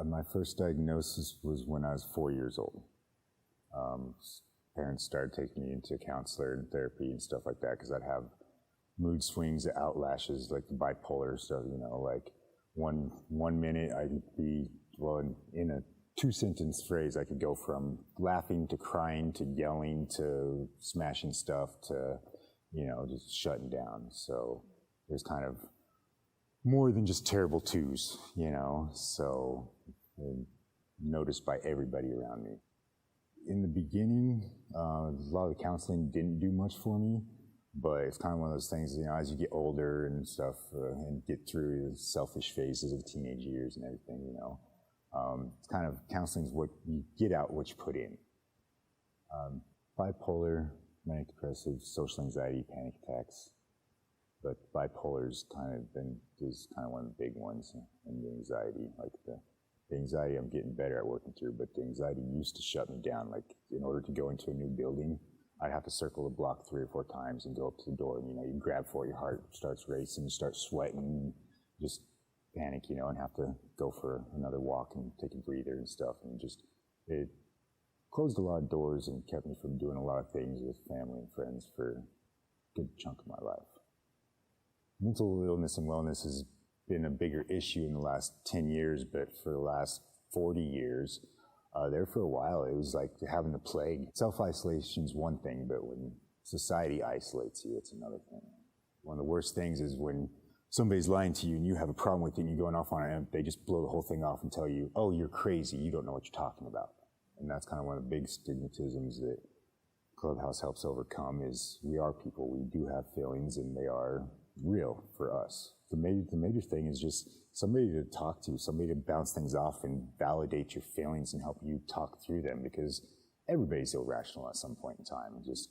My first diagnosis was when I was 4 years old. Parents started taking me into counselor and therapy and stuff like that because I'd have mood swings, outlashes, like the bipolar stuff, like one minute I'd be, in a 2-sentence phrase, I could go from laughing to crying to yelling to smashing stuff to, just shutting down. So there's kind of more than just terrible twos, so noticed by everybody around me. In the beginning, a lot of the counseling didn't do much for me, but it's kind of one of those things, as you get older and stuff and get through the selfish phases of teenage years and everything, it's kind of counseling is what you get out, what you put in. Bipolar, manic depressive, social anxiety, panic attacks. But bipolar is kind of one of the big ones, and the anxiety. Like the anxiety, I'm getting better at working through, but the anxiety used to shut me down. Like in order to go into a new building, I'd have to circle the block 3 or 4 times and go up to the door, and you grab for it, your heart starts racing, you start sweating, just panic, and have to go for another walk and take a breather and stuff, and it closed a lot of doors and kept me from doing a lot of things with family and friends for a good chunk of my life. Mental illness and wellness has been a bigger issue in the last 10 years, but for the last 40 years, there for a while, it was like having the plague. Self-isolation is one thing, but when society isolates you, it's another thing. One of the worst things is when somebody's lying to you and you have a problem with it and you're going off on it and they just blow the whole thing off and tell you, oh, you're crazy, you don't know what you're talking about. And that's kind of one of the big stigmatisms that Clubhouse helps overcome is we are people, we do have feelings, and they are real for us. The major thing is just somebody to talk to, somebody to bounce things off and validate your feelings and help you talk through them, because everybody's irrational at some point in time, just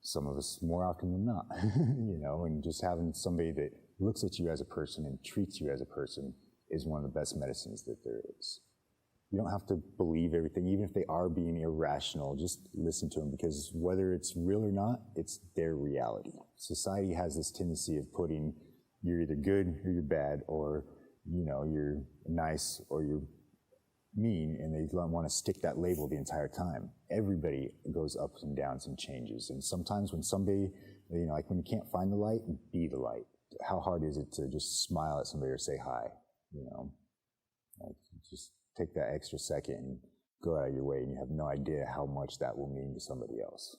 some of us more often than not, and just having somebody that looks at you as a person and treats you as a person is one of the best medicines that there is. You don't have to believe everything, even if they are being irrational, just listen to them, because whether it's real or not, it's their reality. Society has this tendency of putting, you're either good or you're bad, or, you're nice or you're mean, and they want to stick that label the entire time. Everybody goes ups and downs and changes, and sometimes when somebody, like when you can't find the light, be the light. How hard is it to just smile at somebody or say hi, Like, just take that extra second and go out of your way, and you have no idea how much that will mean to somebody else.